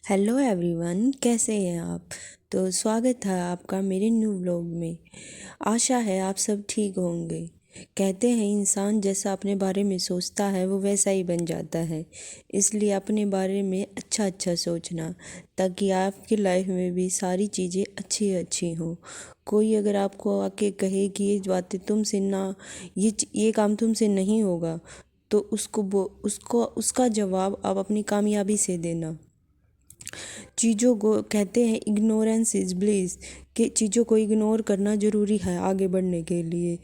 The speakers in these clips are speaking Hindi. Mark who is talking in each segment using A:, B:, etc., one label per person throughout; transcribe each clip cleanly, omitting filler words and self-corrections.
A: हेलो एवरीवन, कैसे हैं आप। तो स्वागत है आपका मेरे न्यू व्लॉग में। आशा है आप सब ठीक होंगे। कहते हैं इंसान जैसा अपने बारे में सोचता है वो वैसा ही बन जाता है। इसलिए अपने बारे में अच्छा अच्छा सोचना, ताकि आपकी लाइफ में भी सारी चीज़ें अच्छी अच्छी हों। कोई अगर आपको आके कहे कि ये बातें तुमसे ना, ये काम तुमसे नहीं होगा, तो उसको उसका जवाब आप अपनी कामयाबी से देना। चीज़ों को कहते हैं इग्नोरेंस इज़ ब्लिस, कि चीज़ों को इग्नोर करना ज़रूरी है आगे बढ़ने के लिए।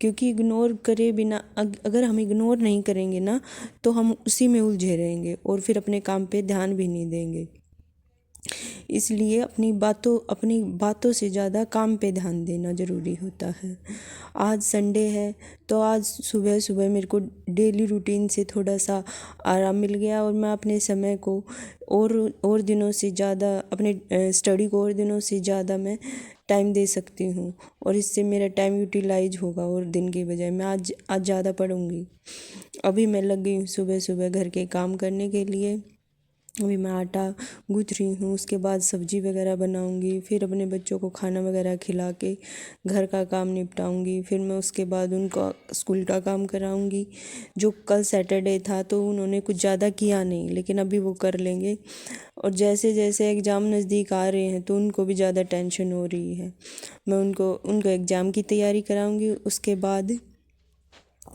A: क्योंकि इग्नोर करे बिना अगर हम इग्नोर नहीं करेंगे ना, तो हम उसी में उलझे रहेंगे और फिर अपने काम पे ध्यान भी नहीं देंगे। इसलिए अपनी बातों से ज़्यादा काम पे ध्यान देना ज़रूरी होता है। आज संडे है, तो आज सुबह सुबह मेरे को डेली रूटीन से थोड़ा सा आराम मिल गया और मैं अपने समय को और दिनों से ज़्यादा अपने स्टडी को और दिनों से ज़्यादा मैं टाइम दे सकती हूँ, और इससे मेरा टाइम यूटिलाइज होगा और दिन के बजाय मैं आज ज़्यादा पढ़ूँगी। अभी मैं लग गई हूँ सुबह सुबह घर के काम करने के लिए। अभी मैं आटा गूँथ रही हूँ, उसके बाद सब्जी वगैरह बनाऊँगी, फिर अपने बच्चों को खाना वगैरह खिला के घर का काम निपटाऊँगी। फिर मैं उसके बाद उनका स्कूल का काम कराऊँगी। जो कल सैटरडे था तो उन्होंने कुछ ज़्यादा किया नहीं, लेकिन अभी वो कर लेंगे। और जैसे जैसे एग्ज़ाम नज़दीक आ रहे हैं तो उनको भी ज़्यादा टेंशन हो रही है। मैं उनको एग्ज़ाम की तैयारी कराऊँगी। उसके बाद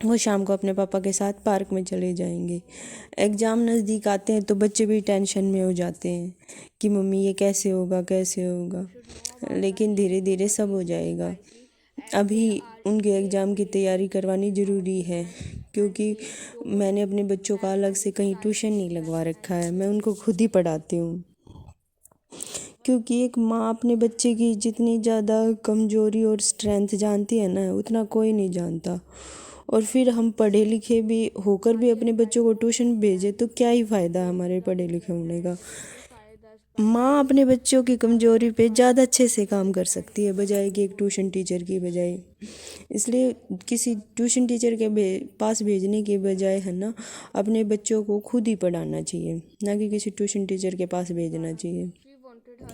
A: वो शाम को अपने पापा के साथ पार्क में चले जाएंगे। एग्ज़ाम नज़दीक आते हैं तो बच्चे भी टेंशन में हो जाते हैं कि मम्मी ये कैसे होगा कैसे होगा, लेकिन धीरे धीरे सब हो जाएगा। अभी उनके एग्ज़ाम की तैयारी करवानी ज़रूरी है, क्योंकि मैंने अपने बच्चों का अलग से कहीं ट्यूशन नहीं लगवा रखा है, मैं उनको खुद ही पढ़ाती हूँ। क्योंकि एक माँ अपने बच्चे की जितनी ज़्यादा कमज़ोरी और स्ट्रेंथ जानती है ना, उतना कोई नहीं जानता। और फिर हम पढ़े लिखे भी होकर भी अपने बच्चों को ट्यूशन भेजें तो क्या ही फ़ायदा हमारे पढ़े लिखे होने का। माँ अपने बच्चों की कमज़ोरी पे ज़्यादा अच्छे से काम कर सकती है, बजाय कि एक ट्यूशन टीचर की बजाय। इसलिए किसी ट्यूशन टीचर के पास भेजने के बजाय है ना, अपने बच्चों को खुद ही पढ़ाना चाहिए, ना कि किसी ट्यूशन टीचर के पास भेजना चाहिए।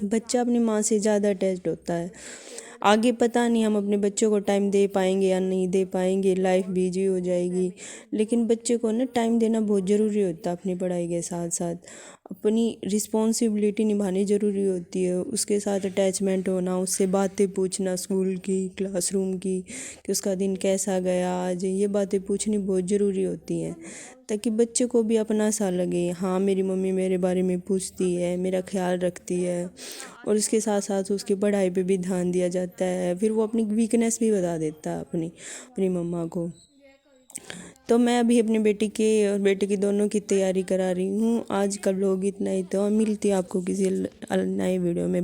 A: बच्चा अपनी माँ से ज़्यादा अटैच्ड होता है। आगे पता नहीं हम अपने बच्चों को टाइम दे पाएंगे या नहीं दे पाएंगे, लाइफ बिजी हो जाएगी, लेकिन बच्चे को ना टाइम देना बहुत ज़रूरी होता है। अपनी पढ़ाई के साथ साथ अपनी रिस्पॉन्सिबिलिटी निभानी ज़रूरी होती है। उसके साथ अटैचमेंट होना, उससे बातें पूछना स्कूल की, क्लासरूम की, कि उसका दिन कैसा गया आज, ये बातें पूछनी बहुत ज़रूरी होती हैं, ताकि बच्चे को भी अपना सा लगे, हाँ मेरी मम्मी मेरे बारे में पूछती है, मेरा ख्याल रखती है। और इसके साथ साथ उसकी पढ़ाई पे भी ध्यान दिया जाता है। फिर वो अपनी वीकनेस भी बता देता है अपनी अपनी मम्मा को। तो मैं अभी अपनी बेटी के और बेटे की दोनों की तैयारी करा रही हूँ। आज का व्लॉग इतना ही, तो मिलती है आपको किसी नए वीडियो में।